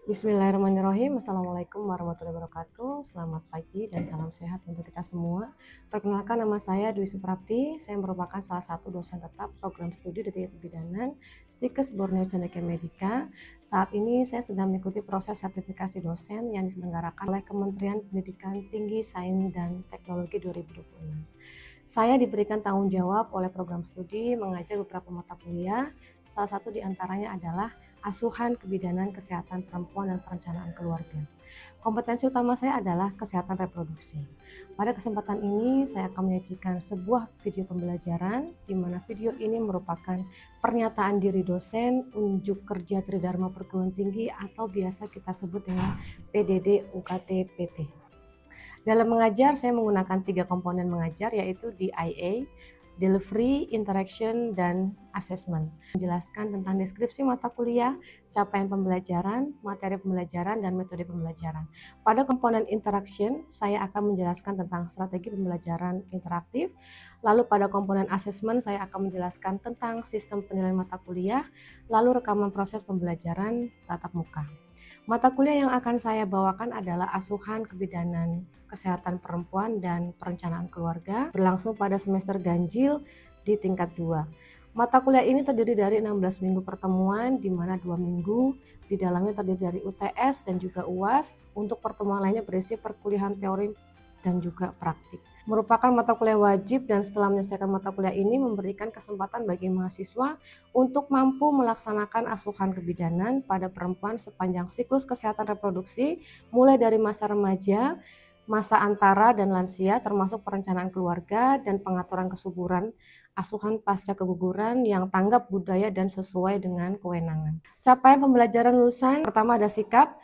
Bismillahirrahmanirrahim. Assalamualaikum warahmatullahi wabarakatuh. Selamat pagi dan salam sehat untuk kita semua. Perkenalkan, nama saya Dwi Suprapti. Saya merupakan salah satu dosen tetap program studi Detik Kebidanan Stikes Borneo Cendekia Medika. Saat ini saya sedang mengikuti proses sertifikasi dosen yang diselenggarakan oleh Kementerian Pendidikan Tinggi, Sains dan Teknologi 2026. Saya diberikan tanggung jawab oleh program studi mengajar beberapa mata kuliah. Salah satu diantaranya adalah asuhan kebidanan kesehatan perempuan dan perencanaan keluarga. Kompetensi utama saya adalah kesehatan reproduksi. Pada kesempatan ini saya akan menyajikan sebuah video pembelajaran di mana video ini merupakan pernyataan diri dosen unjuk kerja Tridharma Perguruan Tinggi atau biasa kita sebut dengan PDD UKT PT. Dalam mengajar saya menggunakan 3 komponen mengajar, yaitu DIA, Delivery, Interaction, dan Assessment. Menjelaskan tentang deskripsi mata kuliah, capaian pembelajaran, materi pembelajaran, dan metode pembelajaran. Pada komponen Interaction, saya akan menjelaskan tentang strategi pembelajaran interaktif. Lalu pada komponen Assessment, saya akan menjelaskan tentang sistem penilaian mata kuliah, lalu rekaman proses pembelajaran tatap muka. Mata kuliah yang akan saya bawakan adalah asuhan kebidanan kesehatan perempuan dan perencanaan keluarga, berlangsung pada semester ganjil di tingkat 2. Mata kuliah ini terdiri dari 16 minggu pertemuan, di mana 2 minggu di dalamnya terdiri dari UTS dan juga UAS. Untuk pertemuan lainnya berisi perkuliahan teori dan juga praktik. Merupakan mata kuliah wajib, dan setelah menyelesaikan mata kuliah ini memberikan kesempatan bagi mahasiswa untuk mampu melaksanakan asuhan kebidanan pada perempuan sepanjang siklus kesehatan reproduksi, mulai dari masa remaja, masa antara, dan lansia, termasuk perencanaan keluarga dan pengaturan kesuburan, asuhan pasca keguguran yang tanggap budaya dan sesuai dengan kewenangan. Capaian pembelajaran lulusan, pertama ada sikap,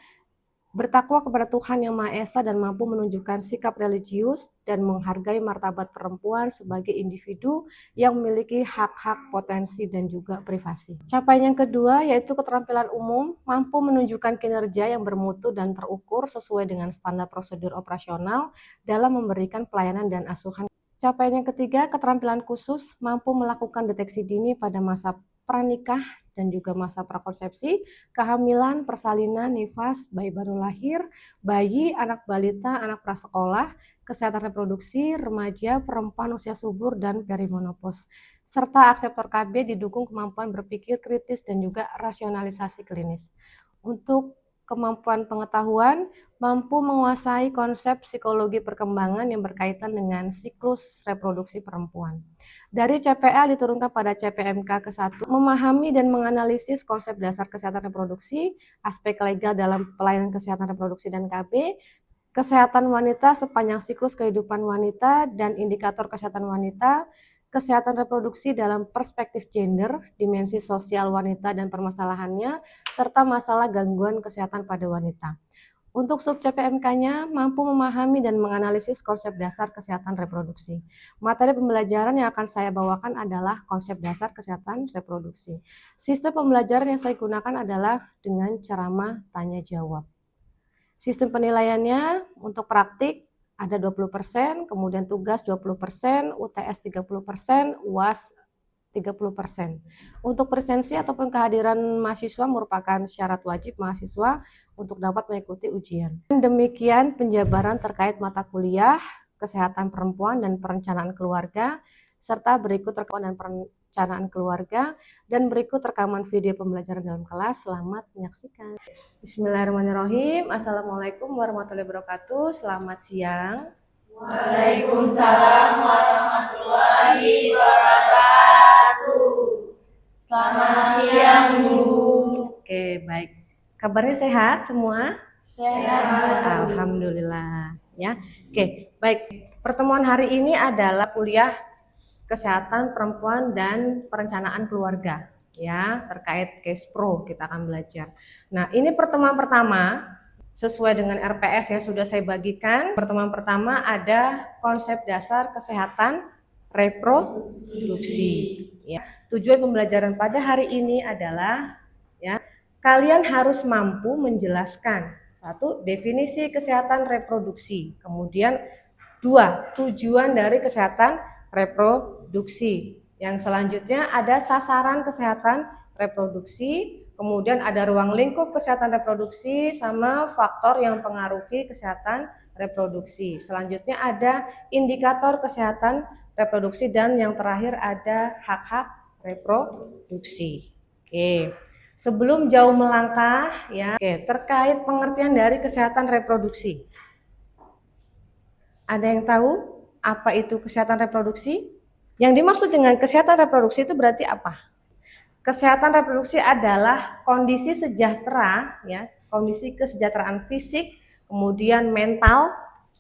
bertakwa kepada Tuhan Yang Maha Esa dan mampu menunjukkan sikap religius dan menghargai martabat perempuan sebagai individu yang memiliki hak-hak, potensi, dan juga privasi. Capaian yang kedua yaitu keterampilan umum, mampu menunjukkan kinerja yang bermutu dan terukur sesuai dengan standar prosedur operasional dalam memberikan pelayanan dan asuhan. Capaian yang ketiga, keterampilan khusus, mampu melakukan deteksi dini pada masa pranikah dan juga masa prakonsepsi, kehamilan, persalinan, nifas, bayi baru lahir, bayi, anak balita, anak prasekolah, kesehatan reproduksi, remaja, perempuan usia subur, dan perimenopause. Serta akseptor KB didukung kemampuan berpikir kritis dan juga rasionalisasi klinis. Untuk kemampuan pengetahuan, mampu menguasai konsep psikologi perkembangan yang berkaitan dengan siklus reproduksi perempuan. Dari CPL diturunkan pada CPMK ke-1, memahami dan menganalisis konsep dasar kesehatan reproduksi, aspek legal dalam pelayanan kesehatan reproduksi dan KB, kesehatan wanita sepanjang siklus kehidupan wanita dan indikator kesehatan wanita, kesehatan reproduksi dalam perspektif gender, dimensi sosial wanita dan permasalahannya, serta masalah gangguan kesehatan pada wanita. Untuk sub CPMK-nya, mampu memahami dan menganalisis konsep dasar kesehatan reproduksi. Materi pembelajaran yang akan saya bawakan adalah konsep dasar kesehatan reproduksi. Sistem pembelajaran yang saya gunakan adalah dengan ceramah tanya jawab. Sistem penilaiannya untuk praktik ada 20%, kemudian tugas 20%, UTS 30%, UAS 30%. Untuk presensi ataupun kehadiran mahasiswa merupakan syarat wajib mahasiswa untuk dapat mengikuti ujian. Demikian penjabaran terkait mata kuliah, kesehatan perempuan dan perencanaan keluarga, serta berikut rekaman dan perencanaan keluarga, dan berikut rekaman video pembelajaran dalam kelas. Selamat menyaksikan. Bismillahirrahmanirrahim. Assalamualaikum warahmatullahi wabarakatuh. Selamat siang. Waalaikumsalam warahmatullahi wabarakatuh. Selamat siang, Bu. Oke, baik. Kabarnya sehat semua? Sehat. Alhamdulillah. Ya. Oke, baik. Pertemuan hari ini adalah kuliah kesehatan perempuan dan perencanaan keluarga. Ya, terkait case pro kita akan belajar. Nah, ini pertemuan pertama. Sesuai dengan RPS yang sudah saya bagikan, pertemuan pertama ada konsep dasar kesehatan reproduksi. Ya. Tujuan pembelajaran pada hari ini adalah ya, kalian harus mampu menjelaskan satu, definisi kesehatan reproduksi, kemudian dua, tujuan dari kesehatan reproduksi. Yang selanjutnya ada sasaran kesehatan reproduksi, Kemudian ada ruang lingkup kesehatan reproduksi sama faktor yang mempengaruhi kesehatan reproduksi. Selanjutnya ada indikator kesehatan reproduksi dan yang terakhir ada hak-hak reproduksi. Oke. Sebelum jauh melangkah ya, terkait pengertian dari kesehatan reproduksi. Ada yang tahu apa itu kesehatan reproduksi? Yang dimaksud dengan kesehatan reproduksi itu berarti apa? Kesehatan reproduksi adalah kondisi sejahtera ya, kondisi kesejahteraan fisik, kemudian mental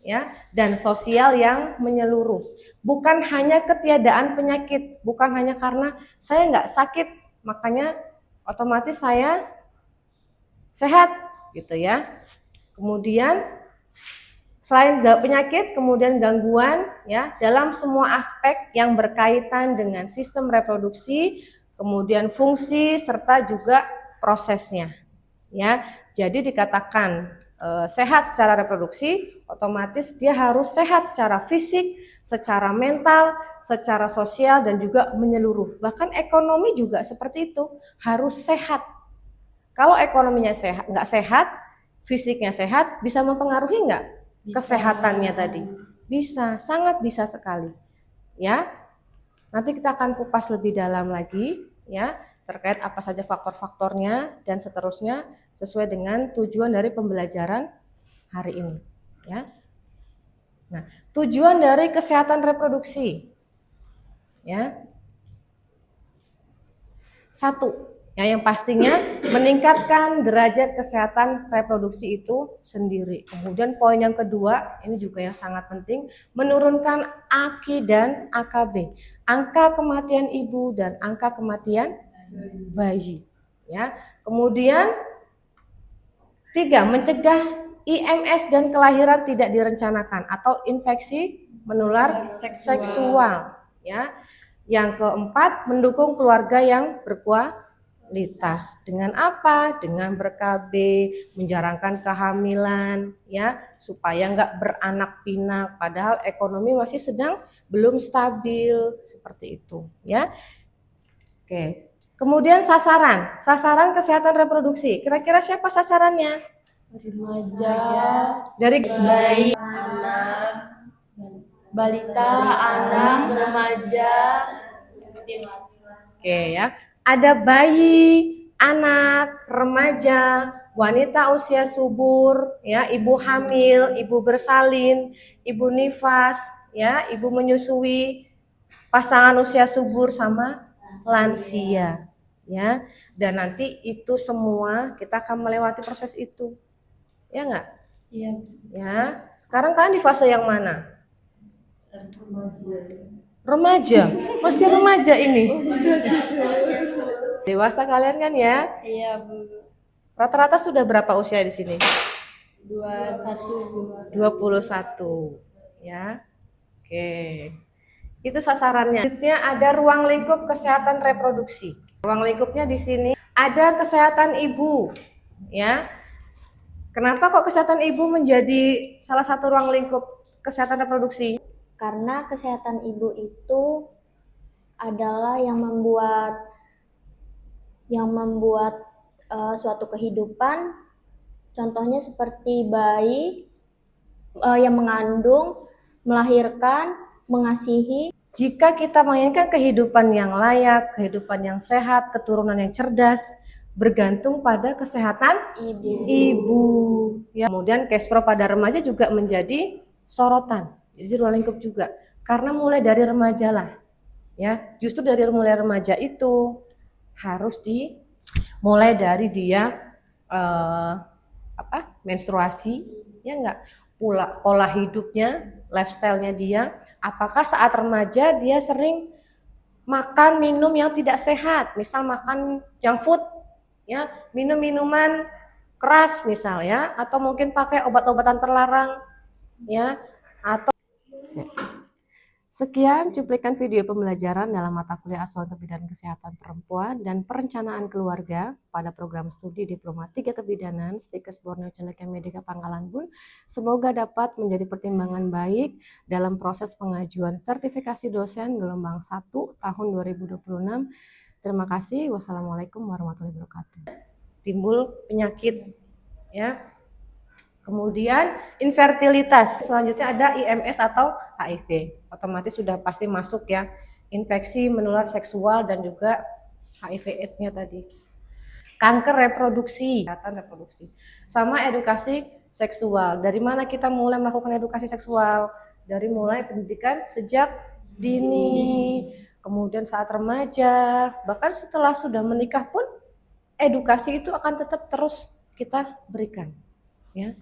ya, dan sosial yang menyeluruh. Bukan hanya ketiadaan penyakit, bukan hanya karena saya nggak sakit, makanya otomatis saya sehat gitu ya. Kemudian selain penyakit, kemudian gangguan ya dalam semua aspek yang berkaitan dengan sistem reproduksi, kemudian fungsi serta juga prosesnya ya. Jadi dikatakan sehat secara reproduksi, otomatis dia harus sehat secara fisik, secara mental, secara sosial dan juga menyeluruh. Bahkan ekonomi juga seperti itu, harus sehat. Kalau ekonominya sehat, nggak sehat, fisiknya sehat, bisa mempengaruhi nggak kesehatannya tadi? Bisa, sangat bisa sekali. Ya, nanti kita akan kupas lebih dalam lagi ya terkait apa saja faktor-faktornya dan seterusnya sesuai dengan tujuan dari pembelajaran hari ini ya. Nah, tujuan dari kesehatan reproduksi ya. Satu, yang pastinya meningkatkan derajat kesehatan reproduksi itu sendiri. Kemudian poin yang kedua, ini juga yang sangat penting, menurunkan AKI dan AKB, angka kematian ibu dan angka kematian bayi. Ya. Kemudian 3, mencegah IMS dan kelahiran tidak direncanakan atau infeksi menular seksual. Ya. Yang keempat, mendukung keluarga yang berkualitas. Dengan apa? Dengan ber-KB, menjarangkan kehamilan, ya, supaya nggak beranak pinak. Padahal ekonomi masih sedang belum stabil, seperti itu, ya. Oke. Kemudian sasaran kesehatan reproduksi. Kira-kira siapa sasarannya? Remaja, Dari bayi, anak, balita, anak, remaja, dewasa. Oke ya, ada bayi, anak, remaja, wanita usia subur, ya, ibu hamil, ibu bersalin, ibu nifas, ya, ibu menyusui, pasangan usia subur sama lansia, ya. Dan nanti itu semua kita akan melewati proses itu, ya nggak? Iya. Ya. Sekarang kalian di fase yang mana? Remaja, masih remaja ini. Dewasa kalian kan ya? Iya, Bu. Rata-rata sudah berapa usia di sini? 21. 21. Ya. Oke. Itu sasarannya. Selanjutnya ada ruang lingkup kesehatan reproduksi. Ruang lingkupnya di sini ada kesehatan ibu, ya. Kenapa kok kesehatan ibu menjadi salah satu ruang lingkup kesehatan reproduksi? Karena kesehatan ibu itu adalah yang membuat suatu kehidupan, contohnya seperti bayi yang mengandung, melahirkan, mengasihi. Jika kita menginginkan kehidupan yang layak, kehidupan yang sehat, keturunan yang cerdas, bergantung pada kesehatan ibu. Ya. Kemudian Kespro pada remaja juga menjadi sorotan. Jadi ruang lingkup juga. Karena mulai dari remaja lah. Ya, justru dari mulai remaja itu harus dimulai dari dia menstruasi, ya enggak, pola hidupnya, lifestyle-nya dia. Apakah saat remaja dia sering makan minum yang tidak sehat, misal makan junk food, ya, minum minuman keras misal ya, atau mungkin pakai obat-obatan terlarang, ya, atau sekian cuplikan video pembelajaran dalam mata kuliah Asuhan Kebidanan Kesehatan Perempuan dan Perencanaan Keluarga pada program studi Diploma 3 Kebidanan Stikes Borneo Cendekia Medika Pangkalan Bun. Semoga dapat menjadi pertimbangan baik dalam proses pengajuan sertifikasi dosen gelombang 1 tahun 2026. Terima kasih. Wassalamualaikum warahmatullahi wabarakatuh. Timbul penyakit, ya. Kemudian infertilitas. Selanjutnya ada IMS atau HIV. Otomatis sudah pasti masuk ya. Infeksi menular seksual dan juga HIV/AIDS-nya tadi. Kanker reproduksi, kesehatan reproduksi. Sama edukasi seksual. Dari mana kita mulai melakukan edukasi seksual? Dari mulai pendidikan sejak dini, kemudian saat remaja, bahkan setelah sudah menikah pun edukasi itu akan tetap terus kita berikan, ya.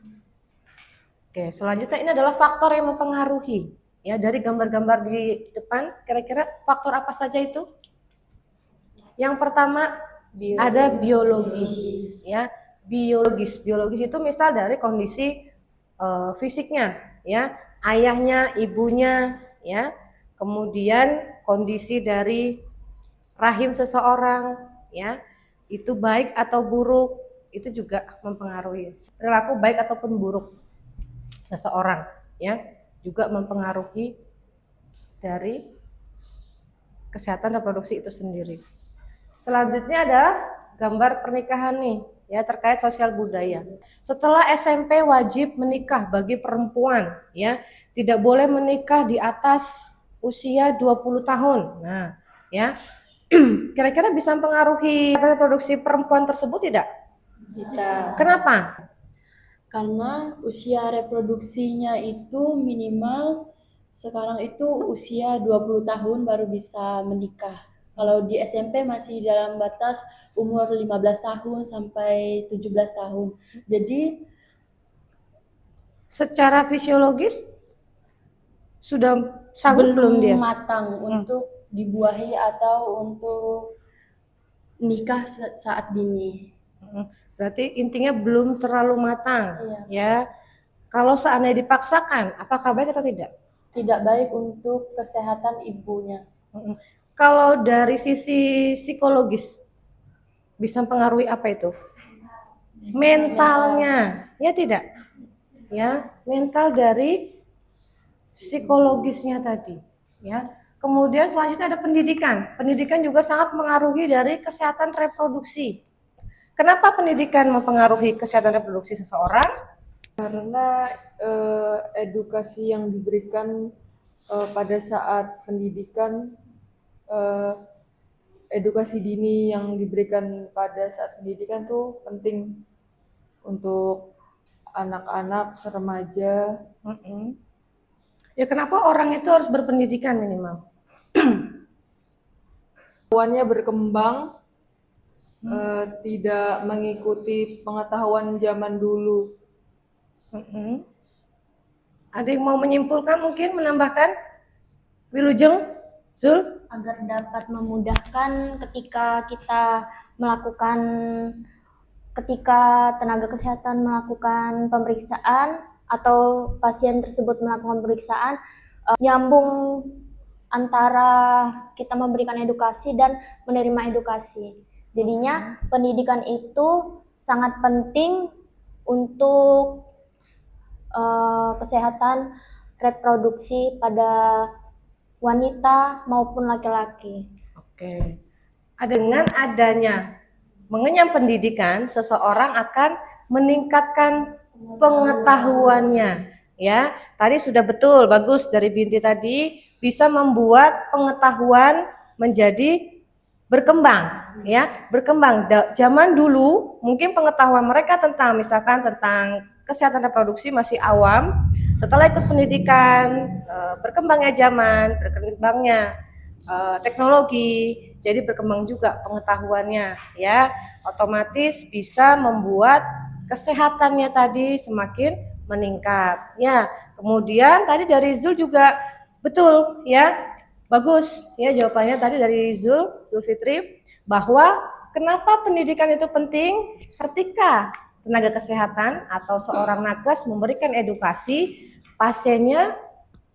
Oke, selanjutnya ini adalah faktor yang mempengaruhi, ya. Dari gambar-gambar di depan, kira-kira faktor apa saja itu? Yang pertama ada biologis, ya. Biologis itu misal dari kondisi fisiknya, ya, ayahnya, ibunya, ya, kemudian kondisi dari rahim seseorang, ya, itu baik atau buruk, itu juga mempengaruhi perilaku baik ataupun buruk seseorang, ya, juga mempengaruhi dari kesehatan reproduksi itu sendiri. Selanjutnya ada gambar pernikahan nih, ya, terkait sosial budaya. Setelah SMP wajib menikah bagi perempuan, ya, tidak boleh menikah di atas usia 20 tahun. Nah, ya, kira-kira bisa mempengaruhi reproduksi perempuan tersebut tidak? Bisa. Kenapa? Karena usia reproduksinya itu minimal sekarang itu usia 20 tahun baru bisa menikah. Kalau di SMP masih dalam batas umur 15 tahun sampai 17 tahun. Jadi Secara fisiologis sudah sanggup belum dia? matang untuk dibuahi atau untuk nikah saat dini. Berarti intinya belum terlalu matang, Iya. ya. Kalau seandainya dipaksakan, apakah baik atau tidak? Tidak baik untuk kesehatan ibunya. Kalau dari sisi psikologis bisa mempengaruhi apa itu? Mentalnya, ya tidak? Ya, mental dari psikologisnya tadi, ya. Kemudian selanjutnya ada pendidikan. Pendidikan juga sangat mengaruhi dari kesehatan reproduksi. Kenapa pendidikan mempengaruhi kesehatan reproduksi seseorang? Karena edukasi yang diberikan pada saat pendidikan, edukasi dini yang diberikan pada saat pendidikan tuh penting untuk anak-anak, remaja. Ya, kenapa orang itu harus berpendidikan minimal? Pengetahuannya berkembang, tidak mengikuti pengetahuan zaman dulu. Ada yang mau menyimpulkan mungkin, menambahkan? Wilujeng, Zul? Agar dapat memudahkan ketika tenaga kesehatan melakukan pemeriksaan atau pasien tersebut melakukan pemeriksaan, nyambung antara kita memberikan edukasi dan menerima edukasi. Jadinya pendidikan itu sangat penting untuk kesehatan reproduksi pada wanita maupun laki-laki. Oke. Dengan adanya mengenyam pendidikan, seseorang akan meningkatkan pengetahuannya. Ya, tadi sudah betul, bagus dari Binti tadi, bisa membuat pengetahuan menjadi berkembang, ya, berkembang. Zaman dulu mungkin pengetahuan mereka misalkan tentang kesehatan reproduksi masih awam. Setelah ikut pendidikan, berkembangnya zaman, berkembangnya teknologi, jadi berkembang juga pengetahuannya, ya, otomatis bisa membuat kesehatannya tadi semakin meningkat, ya. Kemudian tadi dari Zul juga betul, ya, bagus, ya, jawabannya tadi dari Zulfitri, bahwa kenapa pendidikan itu penting? Ketika tenaga kesehatan atau seorang nakes memberikan edukasi, pasiennya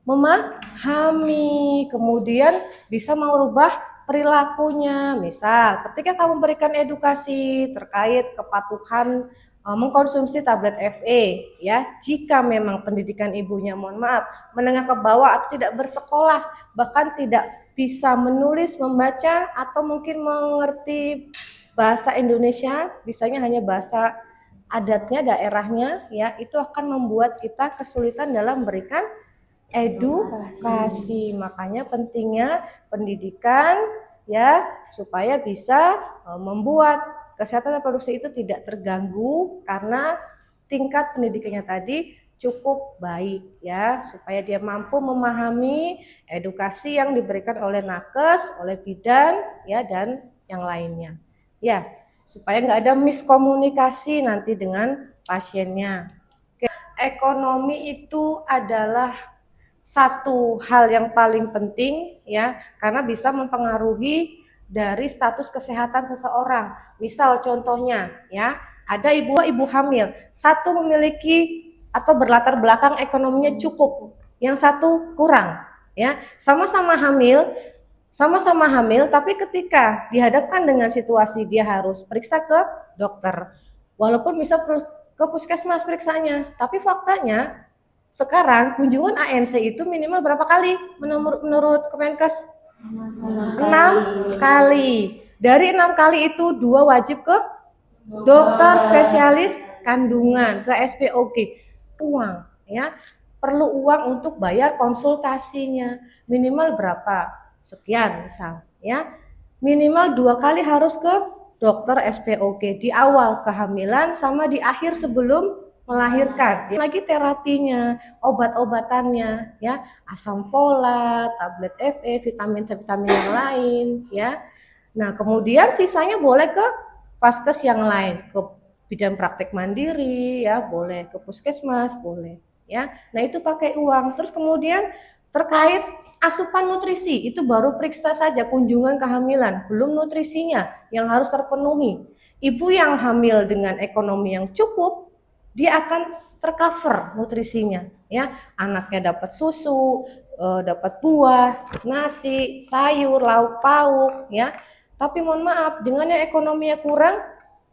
memahami, kemudian bisa merubah perilakunya. Misal, ketika kamu memberikan edukasi terkait kepatuhan mengkonsumsi tablet FE, ya, jika memang pendidikan ibunya, mohon maaf, menengah ke bawah atau tidak bersekolah, bahkan tidak bisa menulis, membaca, atau mungkin mengerti bahasa Indonesia, bisanya hanya bahasa adatnya, daerahnya, ya, itu akan membuat kita kesulitan dalam memberikan edukasi. Makanya pentingnya pendidikan, ya, supaya bisa membuat kesehatan reproduksi itu tidak terganggu karena tingkat pendidikannya tadi cukup baik, ya, supaya dia mampu memahami edukasi yang diberikan oleh nakes, oleh bidan, ya, dan yang lainnya, ya, supaya nggak ada miskomunikasi nanti dengan pasiennya. Ekonomi itu adalah satu hal yang paling penting, ya, karena bisa mempengaruhi dari status kesehatan seseorang. Misal contohnya, ya, ada ibu hamil, satu memiliki atau berlatar belakang ekonominya cukup, yang satu kurang, ya, sama-sama hamil, tapi ketika dihadapkan dengan situasi dia harus periksa ke dokter, walaupun bisa ke puskesmas periksanya, tapi faktanya sekarang kunjungan ANC itu minimal berapa kali menurut Kemenkes? 6 kali. Dari 6 kali itu 2 wajib ke dokter spesialis kandungan, ke SPOG. Uang, ya. Perlu uang untuk bayar konsultasinya. Minimal berapa? Sekian misal, ya. Minimal 2 kali harus ke dokter SPOG di awal kehamilan sama di akhir sebelum melahirkan. Lagi terapinya, obat-obatannya, ya, asam folat, tablet FE, vitamin-vitamin yang lain, ya. Nah, kemudian sisanya boleh ke vaskes yang lain, ke bidan praktek mandiri, ya, boleh ke puskesmas, boleh, ya. Nah, itu pakai uang. Terus kemudian terkait asupan nutrisi, itu baru periksa saja kunjungan kehamilan, belum nutrisinya yang harus terpenuhi. Ibu yang hamil dengan ekonomi yang cukup, dia akan tercover nutrisinya, ya. Anaknya dapat susu, dapat buah, nasi, sayur, lauk pauk, ya. Tapi mohon maaf, dengan yang ekonominya kurang,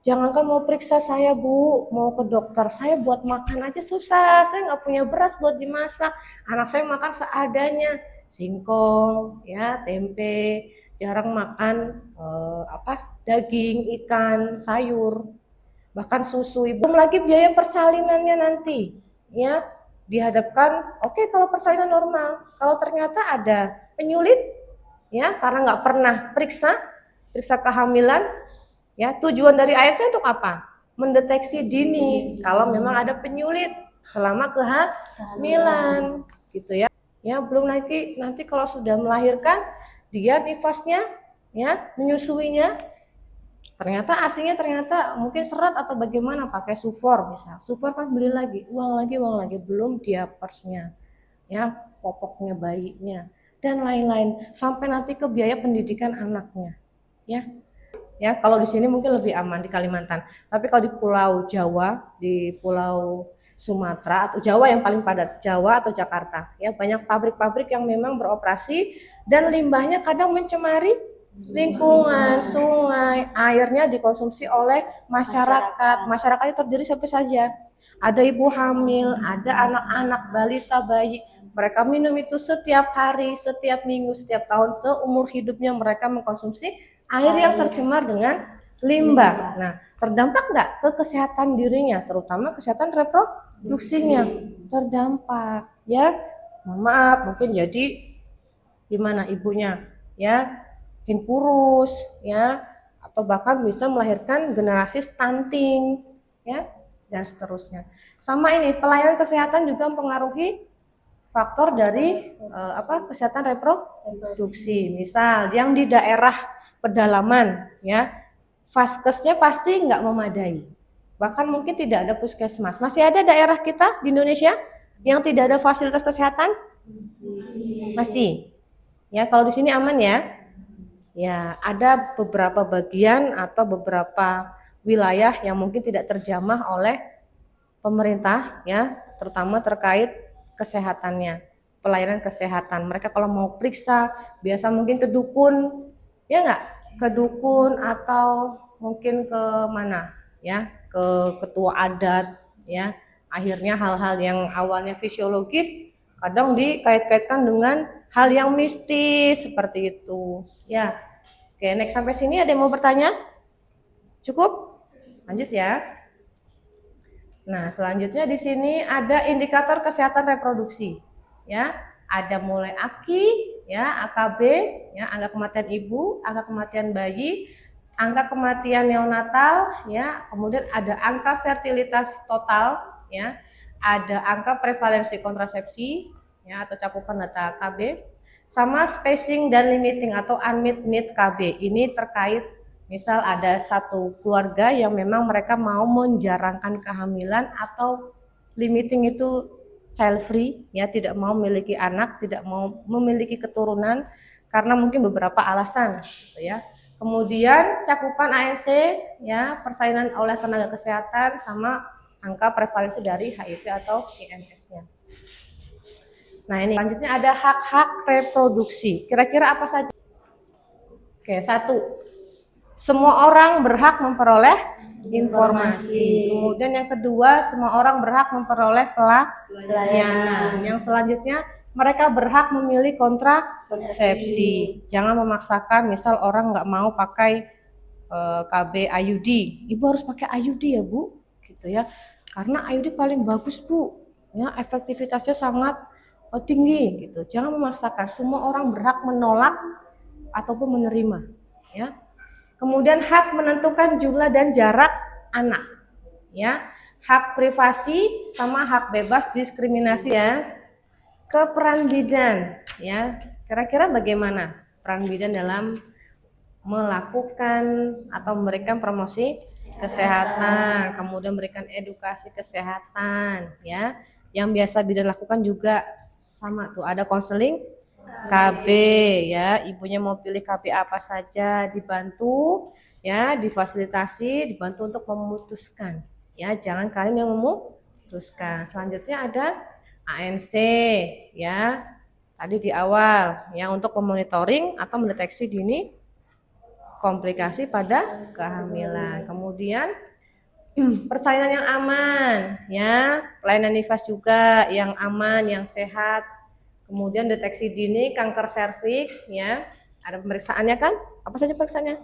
jangankan mau periksa saya Bu, mau ke dokter, saya buat makan aja susah, saya nggak punya beras buat dimasak, anak saya makan seadanya, singkong, ya, tempe, jarang makan daging, ikan, sayur, bahkan susu. Belum lagi biaya persalinannya nanti, ya, dihadapkan, oke, kalau persalinan normal, kalau ternyata ada penyulit, ya, karena nggak pernah periksa kehamilan, ya, tujuan dari ARC untuk apa? Mendeteksi dini kalau memang ada penyulit selama kehamilan, gitu, ya. Ya, belum lagi nanti kalau sudah melahirkan, dia nifasnya, ya, menyusuinya, ternyata aslinya mungkin serat atau bagaimana, pakai sufor misal. Sufor kan beli lagi, uang lagi, belum diapersnya, ya, popoknya bayinya, dan lain-lain, sampai nanti ke biaya pendidikan anaknya, ya. Ya, kalau di sini mungkin lebih aman di Kalimantan. Tapi kalau di Pulau Jawa, di Pulau Sumatera atau Jawa yang paling padat, Jawa atau Jakarta, ya, banyak pabrik-pabrik yang memang beroperasi dan limbahnya kadang mencemari lingkungan, sungai, airnya dikonsumsi oleh masyarakat. Masyarakat itu terdiri siapa saja? Ada ibu hamil, ada anak-anak, balita, bayi. Mereka minum itu setiap hari, setiap minggu, setiap tahun, seumur hidupnya mereka mengkonsumsi air yang tercemar dengan limbah. Nah, terdampak nggak ke kesehatan dirinya, terutama kesehatan reproduksinya? Terdampak, ya. Mohon maaf, mungkin jadi gimana ibunya, ya, makin kurus, ya, atau bahkan bisa melahirkan generasi stunting, ya, dan seterusnya. Sama ini, pelayanan kesehatan juga mempengaruhi faktor dari kesehatan reproduksi. Misal yang di daerah pedalaman, ya, vaskesnya pasti nggak memadai, bahkan mungkin tidak ada puskesmas. Masih ada daerah kita di Indonesia yang tidak ada fasilitas kesehatan? Masih, ya. Kalau di sini aman, ya. Ya, ada beberapa bagian atau beberapa wilayah yang mungkin tidak terjamah oleh pemerintah, ya, terutama terkait kesehatannya, pelayanan kesehatan. Mereka kalau mau periksa, biasa mungkin ke dukun, ya nggak? Ke dukun atau mungkin ke mana, ya, ke ketua adat, ya. Akhirnya hal-hal yang awalnya fisiologis, kadang dikait-kaitkan dengan hal yang mistis seperti itu. Ya, oke, next sampai sini ada yang mau bertanya? Cukup? Lanjut ya. Nah, selanjutnya di sini ada indikator kesehatan reproduksi. Ya, ada mulai AKI, ya, AKB, ya, angka kematian ibu, angka kematian bayi, angka kematian neonatal, ya, kemudian ada angka fertilitas total, ya, ada angka prevalensi kontrasepsi, ya, atau cakupan data KB, sama spacing dan limiting atau unmet need KB. Ini terkait misal ada satu keluarga yang memang mereka mau menjarangkan kehamilan atau limiting itu child free, ya, tidak mau memiliki anak, tidak mau memiliki keturunan karena mungkin beberapa alasan, gitu ya. Kemudian cakupan ANC, ya, persalinan oleh tenaga kesehatan sama angka prevalensi dari HIV atau IMS-nya. Nah, ini selanjutnya ada hak-hak reproduksi. Kira-kira apa saja? Oke, satu. Semua orang berhak memperoleh informasi. Kemudian yang kedua, semua orang berhak memperoleh pelayanan. Yang selanjutnya, mereka berhak memilih kontrasepsi. Jangan memaksakan, misal orang nggak mau pakai KB IUD, ibu harus pakai IUD ya bu, gitu ya. Karena IUD paling bagus bu, ya, efektivitasnya sangat tinggi, gitu. Jangan memaksakan. Semua orang berhak menolak ataupun menerima, ya. Kemudian hak menentukan jumlah dan jarak anak, ya, hak privasi sama hak bebas diskriminasi, ya. Ke peran bidan, ya, kira-kira bagaimana peran bidan dalam melakukan atau memberikan promosi kesehatan, kemudian memberikan edukasi kesehatan, ya. Yang biasa bidan lakukan juga sama tuh, ada konseling KB, ya, ibunya mau pilih KB apa saja dibantu, ya, difasilitasi, dibantu untuk memutuskan, ya, jangan kalian yang memutuskan. Selanjutnya ada ANC, ya, tadi di awal, ya, untuk memonitoring atau mendeteksi dini komplikasi pada kehamilan. Kemudian persalinan yang aman, ya, pelayanan nifas juga yang aman, yang sehat. Kemudian deteksi dini kanker serviks, ya, ada pemeriksaannya kan? Apa saja pemeriksaannya?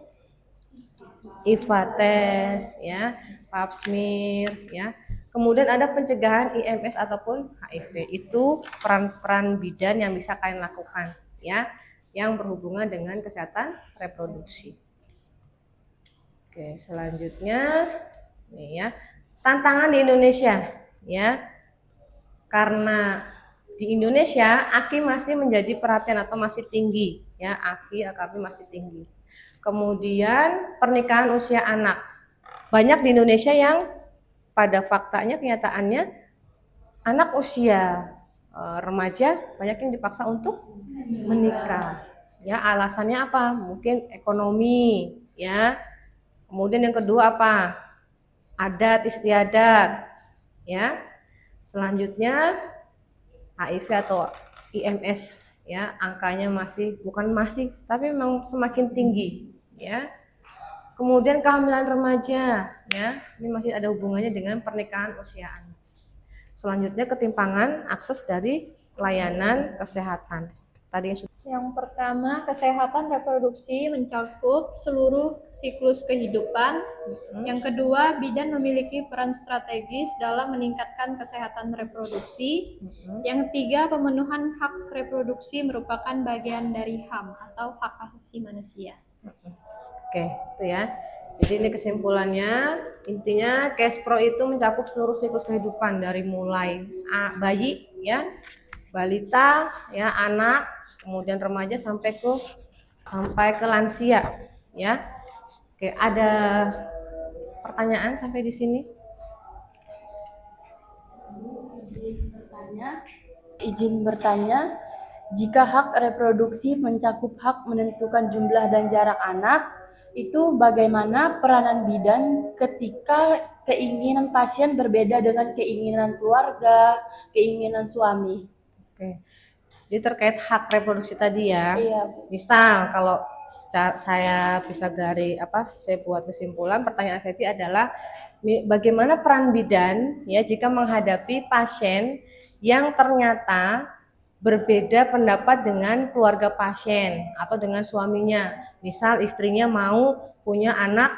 IVA test, ya, pap smear, ya. Kemudian ada pencegahan IMS ataupun HIV. Itu peran-peran bidan yang bisa kalian lakukan, ya, yang berhubungan dengan kesehatan reproduksi. Oke, selanjutnya nih, ya, tantangan di Indonesia, ya. Karena di Indonesia AKI masih menjadi perhatian atau masih tinggi, ya, AKI AKB masih tinggi. Kemudian pernikahan usia anak. Banyak di Indonesia yang pada faktanya, kenyataannya anak usia remaja banyak yang dipaksa untuk menikah. Ya, alasannya apa? Mungkin ekonomi, ya. Kemudian yang kedua apa? Adat istiadat, ya. Selanjutnya HIV atau IMS, ya, angkanya bukan masih tapi memang semakin tinggi, ya. Kemudian kehamilan remaja, ya, ini masih ada hubungannya dengan pernikahan usia anak. Selanjutnya ketimpangan akses dari layanan kesehatan. Tadi Yang pertama, kesehatan reproduksi mencakup seluruh siklus kehidupan. Yang kedua, bidan memiliki peran strategis dalam meningkatkan kesehatan reproduksi. Yang ketiga, pemenuhan hak reproduksi merupakan bagian dari HAM atau hak asasi manusia. Oke, itu ya. Jadi ini kesimpulannya, intinya Kespro itu mencakup seluruh siklus kehidupan dari mulai bayi, ya, balita, ya, anak, kemudian remaja sampai ke lansia, ya. Oke, ada pertanyaan sampai di sini? Izin bertanya, jika hak reproduksi mencakup hak menentukan jumlah dan jarak anak, itu bagaimana peranan bidan ketika keinginan pasien berbeda dengan keinginan keluarga, keinginan suami? Oke. Jadi terkait hak reproduksi tadi, ya. Iya. Misal kalau saya bisa saya buat kesimpulan, pertanyaan Febi adalah bagaimana peran bidan, ya, jika menghadapi pasien yang ternyata berbeda pendapat dengan keluarga pasien atau dengan suaminya. Misal istrinya mau punya anak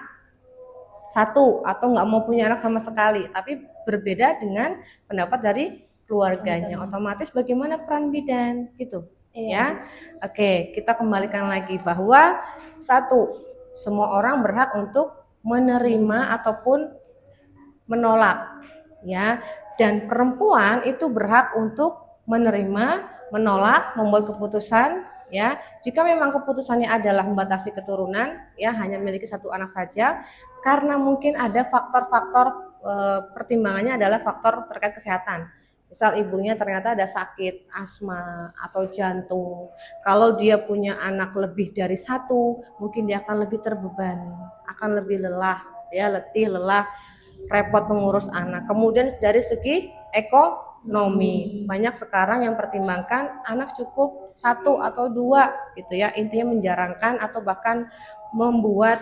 satu atau nggak mau punya anak sama sekali, tapi berbeda dengan pendapat dari keluarganya. Otomatis bagaimana peran bidan gitu ya. Oke, kita kembalikan lagi bahwa satu, semua orang berhak untuk menerima ataupun menolak ya, dan perempuan itu berhak untuk menerima, menolak, membuat keputusan ya. Jika memang keputusannya adalah membatasi keturunan ya, hanya memiliki satu anak saja, karena mungkin ada faktor-faktor pertimbangannya adalah faktor terkait kesehatan. Misal ibunya ternyata ada sakit asma atau jantung. Kalau dia punya anak lebih dari satu, mungkin dia akan lebih terbebani, akan lebih lelah, ya letih, lelah, repot mengurus anak. Kemudian dari segi ekonomi, banyak sekarang yang pertimbangkan anak cukup satu atau dua gitu ya. Intinya menjarangkan atau bahkan membuat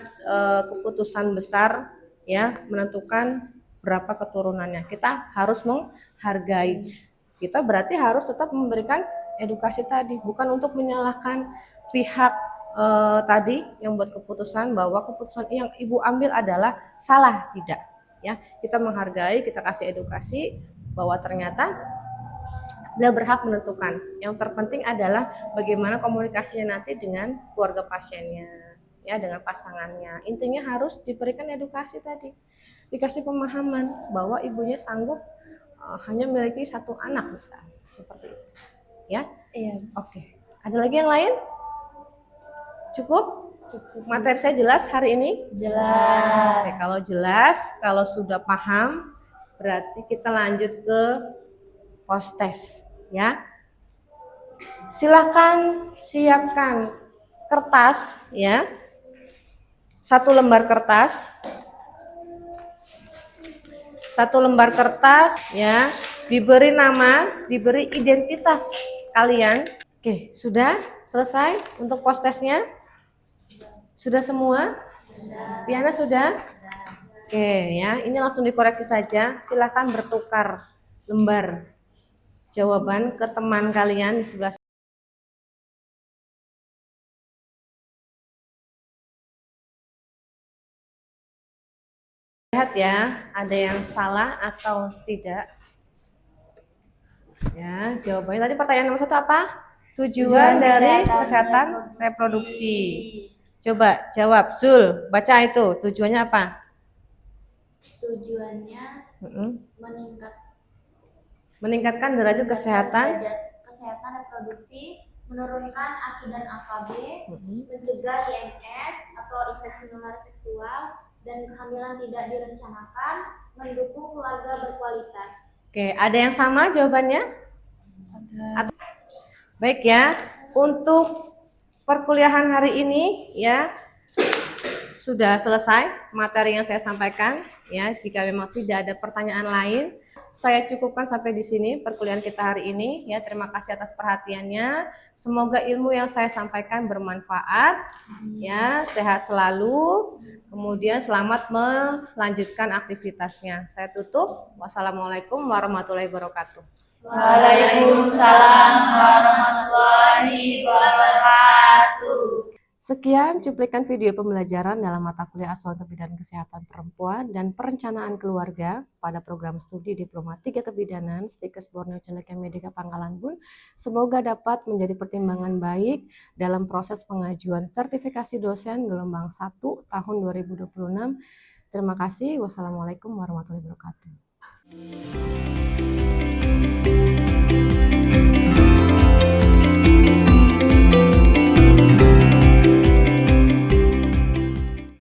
keputusan besar ya, menentukan berapa keturunannya. Kita harus menghargai. Kita berarti harus tetap memberikan edukasi tadi, bukan untuk menyalahkan pihak tadi yang buat keputusan bahwa keputusan yang ibu ambil adalah salah, tidak ya. Kita menghargai, kita kasih edukasi bahwa ternyata beliau berhak menentukan. Yang terpenting adalah bagaimana komunikasinya nanti dengan keluarga pasiennya ya, dengan pasangannya. Intinya harus diberikan edukasi tadi, dikasih pemahaman bahwa ibunya sanggup hanya memiliki satu anak besar seperti itu ya. Iya. Oke, ada lagi yang lain? Cukup materi saya jelas hari ini? Jelas. Oke, kalau jelas, kalau sudah paham, berarti kita lanjut ke post test ya. Silakan siapkan kertas ya, satu lembar kertas ya, diberi nama, diberi identitas kalian. Oke, sudah selesai untuk post testnya? Sudah semua? Piana sudah? Oke ya, ini langsung dikoreksi saja. Silakan bertukar lembar jawaban ke teman kalian di sebelah. Lihat ya, ada yang salah atau tidak. Ya, jawabannya tadi pertanyaan nomor 1 apa? Tujuan dari kesehatan reproduksi. Coba jawab, Zul, baca itu. Tujuannya apa? Tujuannya Meningkatkan derajat kesehatan reproduksi, menurunkan AKI dan AKB, mencegah IMS atau infeksi menular seksual, dan kehamilan tidak direncanakan, mendukung keluarga berkualitas. Oke, ada yang sama jawabannya? Ada. Baik ya, untuk perkuliahan hari ini ya sudah selesai materi yang saya sampaikan ya. Jika memang tidak ada pertanyaan lain, saya cukupkan sampai di sini perkuliahan kita hari ini ya. Terima kasih atas perhatiannya. Semoga ilmu yang saya sampaikan bermanfaat ya. Sehat selalu. Kemudian selamat melanjutkan aktivitasnya. Saya tutup. Wassalamualaikum warahmatullahi wabarakatuh. Waalaikumsalam warahmatullahi wabarakatuh. Sekian cuplikan video pembelajaran dalam mata kuliah Asuhan Kebidanan Kesehatan Perempuan dan Perencanaan Keluarga pada program studi Diploma 3 Kebidanan Stikes Borneo Cendekia Medika Pangkalan Bun. Semoga dapat menjadi pertimbangan baik dalam proses pengajuan sertifikasi dosen gelombang 1 tahun 2026. Terima kasih. Wassalamualaikum warahmatullahi wabarakatuh.